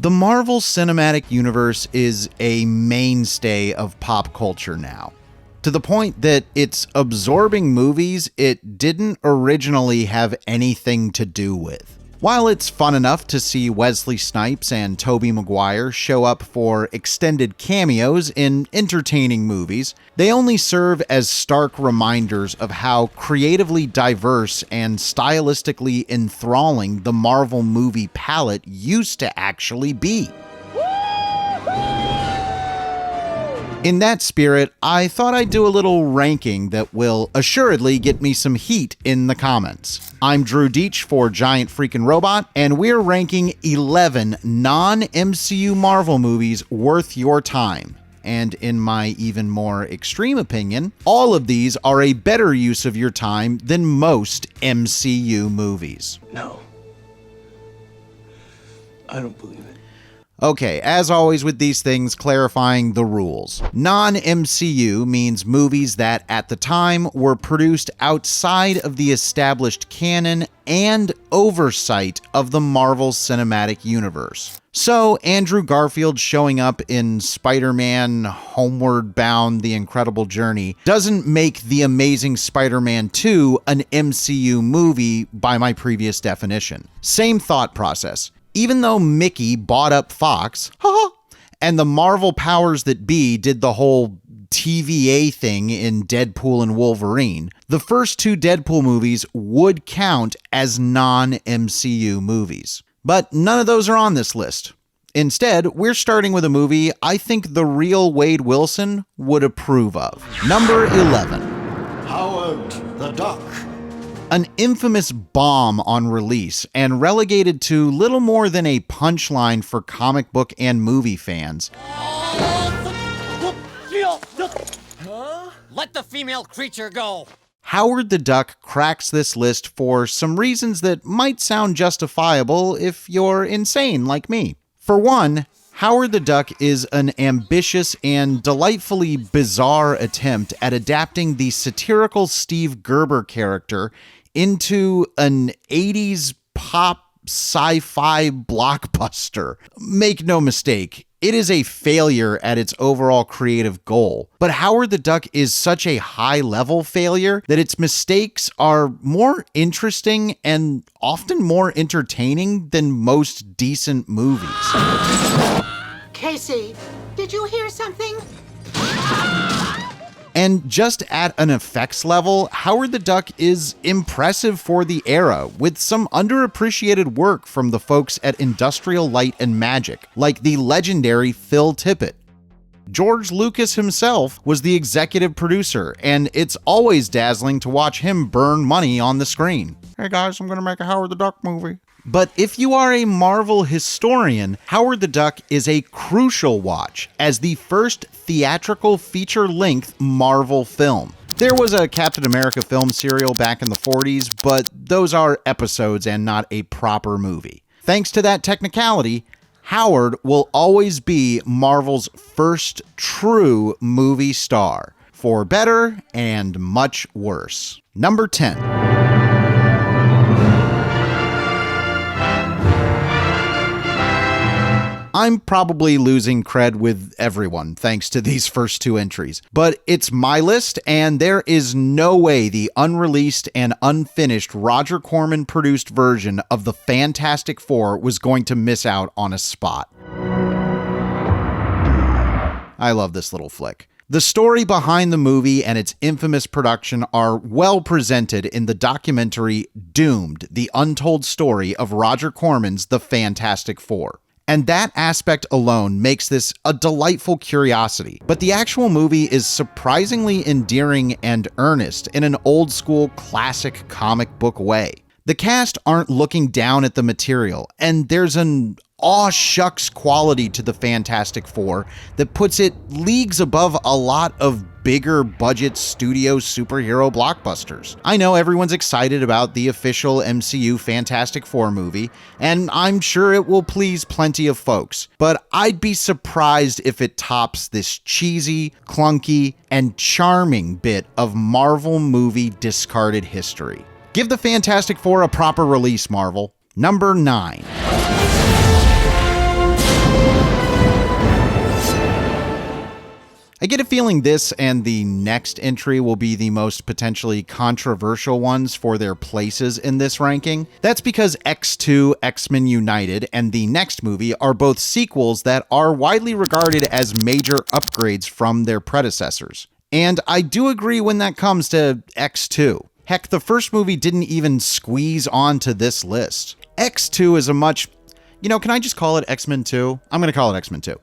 The Marvel Cinematic Universe is a mainstay of pop culture now, to the point that it's absorbing movies it didn't originally have anything to do with. While it's fun enough to see Wesley Snipes and Tobey Maguire show up for extended cameos in entertaining movies, they only serve as stark reminders of how creatively diverse and stylistically enthralling the Marvel movie palette used to actually be. In that spirit, I thought I'd do a little ranking that will assuredly get me some heat in the comments. I'm Drew Deitch for Giant Freakin' Robot, and we're ranking 11 non-MCU Marvel movies worth your time. And in my even more extreme opinion, all of these are a better use of your time than most MCU movies. No. I don't believe it. Okay, as always with these things, clarifying the rules. Non-MCU means movies that, at the time, were produced outside of the established canon and oversight of the Marvel Cinematic Universe. So, Andrew Garfield showing up in Spider-Man Homeward Bound: The Incredible Journey doesn't make The Amazing Spider-Man 2 an MCU movie by my previous definition. Same thought process. Even though Mickey bought up Fox, and the Marvel powers that be did the whole TVA thing in Deadpool and Wolverine, the first two Deadpool movies would count as non-MCU movies. But none of those are on this list. Instead, we're starting with a movie I think the real Wade Wilson would approve of. Number 11. Howard the Duck. An infamous bomb on release and relegated to little more than a punchline for comic book and movie fans. Let the female creature go. Howard the Duck cracks this list for some reasons that might sound justifiable if you're insane like me. For one, Howard the Duck is an ambitious and delightfully bizarre attempt at adapting the satirical Steve Gerber character into an 80s pop sci-fi blockbuster. Make no mistake, it is a failure at its overall creative goal. But Howard the Duck is such a high-level failure that its mistakes are more interesting and often more entertaining than most decent movies. Casey, did you hear something? And just at an effects level, Howard the Duck is impressive for the era, with some underappreciated work from the folks at Industrial Light and Magic, like the legendary Phil Tippett. George Lucas himself was the executive producer, and it's always dazzling to watch him burn money on the screen. Hey guys, I'm gonna make a Howard the Duck movie. But if you are a Marvel historian, Howard the Duck is a crucial watch as the first theatrical feature-length Marvel film. There was a Captain America film serial back in the 40s, but those are episodes and not a proper movie. Thanks to that technicality, Howard will always be Marvel's first true movie star, for better and much worse. Number 10. I'm probably losing cred with everyone thanks to these first two entries, but it's my list, and there is no way the unreleased and unfinished Roger Corman produced version of the Fantastic Four was going to miss out on a spot. I love this little flick. The story behind the movie and its infamous production are well presented in the documentary Doomed: The Untold Story of Roger Corman's The Fantastic Four. And that aspect alone makes this a delightful curiosity. But the actual movie is surprisingly endearing and earnest in an old school classic comic book way. The cast aren't looking down at the material, and there's an aw shucks quality to the Fantastic Four that puts it leagues above a lot of bigger budget studio superhero blockbusters. I know everyone's excited about the official MCU Fantastic Four movie, and I'm sure it will please plenty of folks, but I'd be surprised if it tops this cheesy, clunky, and charming bit of Marvel movie discarded history. Give the Fantastic Four a proper release, Marvel. Number 9. I get a feeling this and the next entry will be the most potentially controversial ones for their places in this ranking. That's because X2, X-Men United, and the next movie are both sequels that are widely regarded as major upgrades from their predecessors. And I do agree when that comes to X2. Heck, the first movie didn't even squeeze onto this list. X2 is a much... can I just call it X-Men 2? I'm going to call it X-Men 2.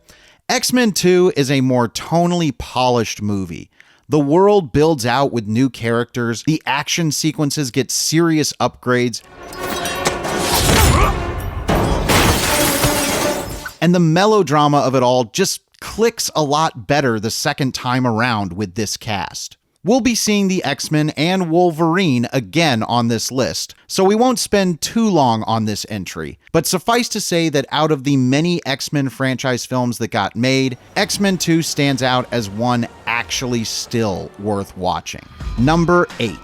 X-Men 2 is a more tonally polished movie. The world builds out with new characters, the action sequences get serious upgrades, and the melodrama of it all just clicks a lot better the second time around with this cast. We'll be seeing the X-Men and Wolverine again on this list, so we won't spend too long on this entry. But suffice to say that out of the many X-Men franchise films that got made, X-Men 2 stands out as one actually still worth watching. Number 8.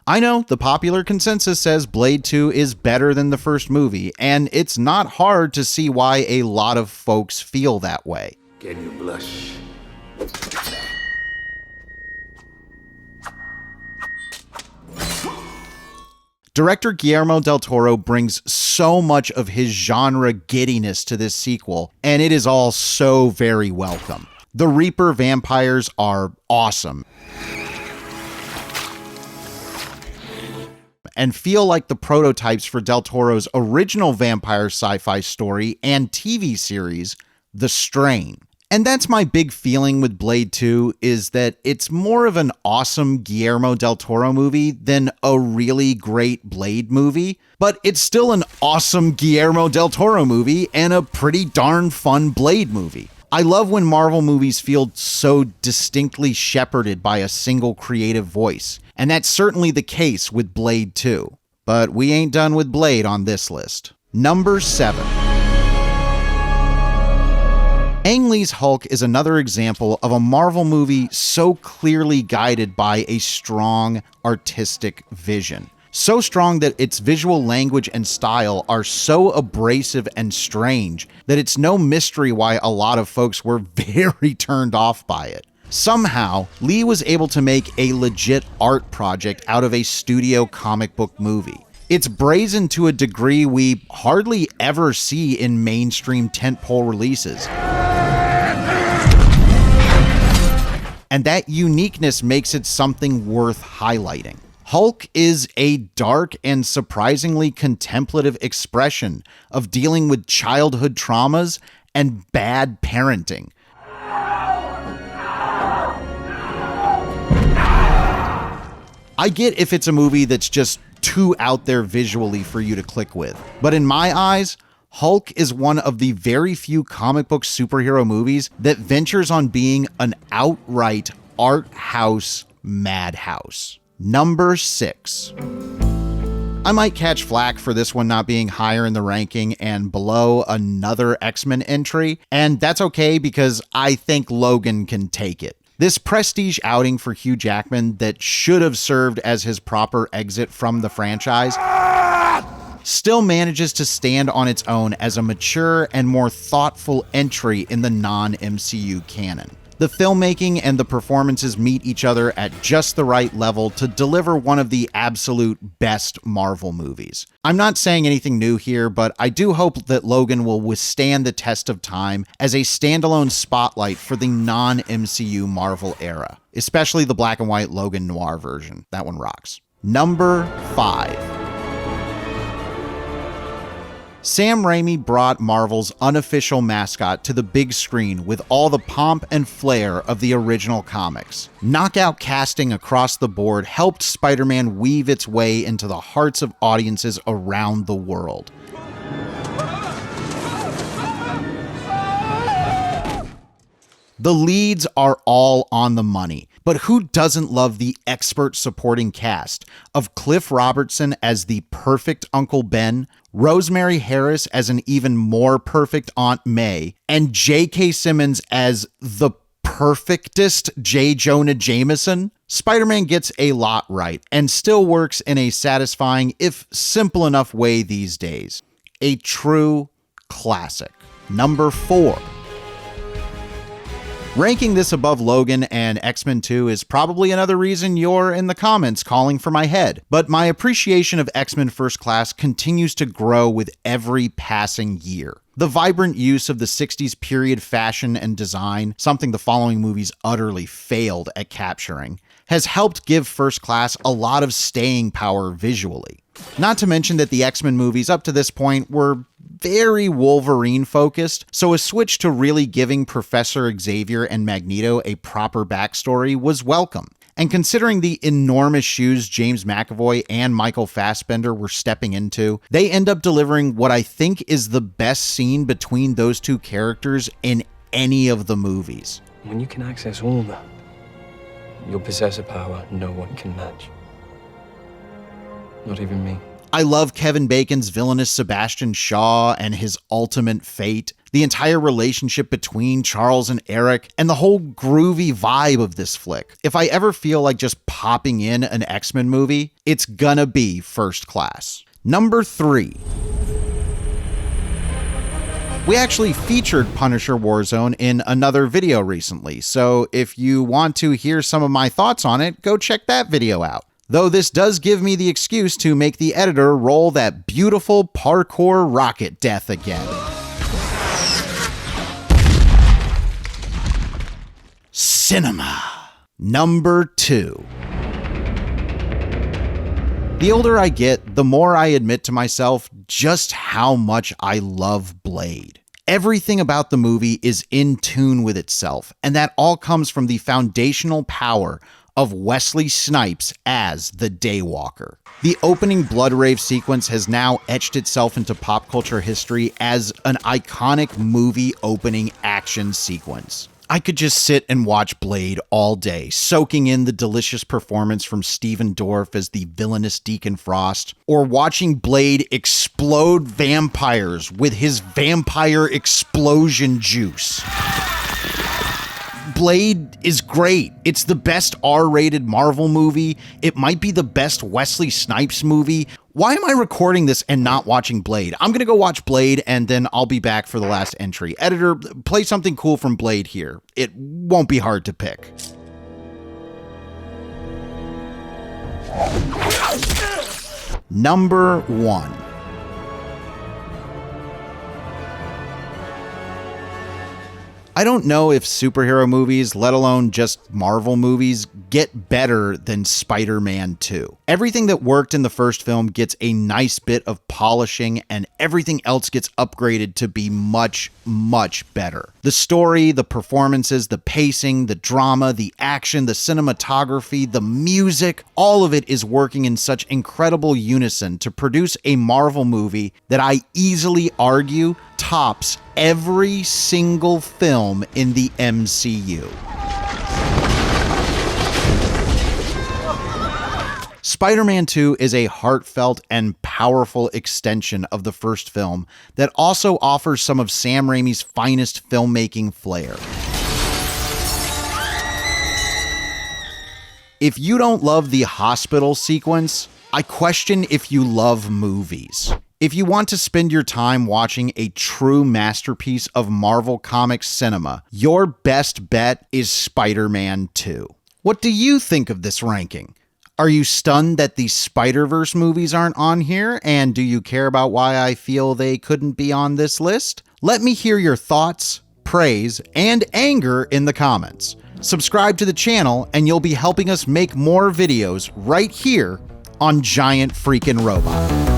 I know, the popular consensus says Blade 2 is better than the first movie, and it's not hard to see why a lot of folks feel that way. Can you blush? Director Guillermo del Toro brings so much of his genre giddiness to this sequel, and it is all so very welcome. The Reaper vampires are awesome and feel like the prototypes for del Toro's original vampire sci-fi story and TV series, The Strain. And that's my big feeling with Blade 2, is that it's more of an awesome Guillermo del Toro movie than a really great Blade movie, but it's still an awesome Guillermo del Toro movie and a pretty darn fun Blade movie. I love when Marvel movies feel so distinctly shepherded by a single creative voice, and that's certainly the case with Blade 2. But we ain't done with Blade on this list. Number 7. Ang Lee's Hulk is another example of a Marvel movie so clearly guided by a strong artistic vision. So strong that its visual language and style are so abrasive and strange that it's no mystery why a lot of folks were very turned off by it. Somehow, Lee was able to make a legit art project out of a studio comic book movie. It's brazen to a degree we hardly ever see in mainstream tentpole releases. And that uniqueness makes it something worth highlighting. Hulk is a dark and surprisingly contemplative expression of dealing with childhood traumas and bad parenting. I get if it's a movie that's just too out there visually for you to click with, but in my eyes, Hulk is one of the very few comic book superhero movies that ventures on being an outright art house madhouse. Number 6. I might catch flack for this one not being higher in the ranking and below another X-Men entry, and that's okay because I think Logan can take it. This prestige outing for Hugh Jackman that should have served as his proper exit from the franchise still manages to stand on its own as a mature and more thoughtful entry in the non-MCU canon. The filmmaking and the performances meet each other at just the right level to deliver one of the absolute best Marvel movies. I'm not saying anything new here, but I do hope that Logan will withstand the test of time as a standalone spotlight for the non-MCU Marvel era, especially the black and white Logan Noir version. That one rocks. Number 5. Sam Raimi brought Marvel's unofficial mascot to the big screen with all the pomp and flair of the original comics. Knockout casting across the board helped Spider-Man weave its way into the hearts of audiences around the world. The leads are all on the money, but who doesn't love the expert supporting cast of Cliff Robertson as the perfect Uncle Ben, Rosemary Harris as an even more perfect Aunt May, and J.K. Simmons as the perfectest J. Jonah Jameson? Spider-Man gets a lot right and still works in a satisfying, if simple enough way these days. A true classic. Number 4. Ranking this above Logan and X-Men 2 is probably another reason you're in the comments calling for my head, but my appreciation of X-Men First Class continues to grow with every passing year. The vibrant use of the 60s period fashion and design, something the following movies utterly failed at capturing, has helped give First Class a lot of staying power visually. Not to mention that the X-Men movies up to this point were very Wolverine focused, so a switch to really giving Professor Xavier and Magneto a proper backstory was welcome. And considering the enormous shoes James McAvoy and Michael Fassbender were stepping into, they end up delivering what I think is the best scene between those two characters in any of the movies. When you can access all that, you'll possess a power no one can match. Not even me. I love Kevin Bacon's villainous Sebastian Shaw and his ultimate fate, the entire relationship between Charles and Eric, and the whole groovy vibe of this flick. If I ever feel like just popping in an X-Men movie, it's gonna be First Class. Number 3. We actually featured Punisher Warzone in another video recently, so if you want to hear some of my thoughts on it, go check that video out. Though this does give me the excuse to make the editor roll that beautiful parkour rocket death again. Cinema. Number 2. The older I get, the more I admit to myself just how much I love Blade. Everything about the movie is in tune with itself, and that all comes from the foundational power of Wesley Snipes as the Daywalker. The opening blood rave sequence has now etched itself into pop culture history as an iconic movie opening action sequence. I could just sit and watch Blade all day, soaking in the delicious performance from Stephen Dorff as the villainous Deacon Frost, or watching Blade explode vampires with his vampire explosion juice. Blade is great. It's the best R-rated Marvel movie. It might be the best Wesley Snipes movie. Why am I recording this and not watching Blade? I'm going to go watch Blade and then I'll be back for the last entry. Editor, play something cool from Blade here. It won't be hard to pick. Number 1. I don't know if superhero movies, let alone just Marvel movies, get better than Spider-Man 2. Everything that worked in the first film gets a nice bit of polishing, and everything else gets upgraded to be much, much better. The story, the performances, the pacing, the drama, the action, the cinematography, the music, all of it is working in such incredible unison to produce a Marvel movie that I easily argue tops every single film in the MCU. Spider-Man 2 is a heartfelt and powerful extension of the first film that also offers some of Sam Raimi's finest filmmaking flair. If you don't love the hospital sequence, I question if you love movies. If you want to spend your time watching a true masterpiece of Marvel Comics cinema, your best bet is Spider-Man 2. What do you think of this ranking? Are you stunned that the Spider-Verse movies aren't on here? And do you care about why I feel they couldn't be on this list? Let me hear your thoughts, praise, and anger in the comments. Subscribe to the channel and you'll be helping us make more videos right here on Giant Freakin' Robot.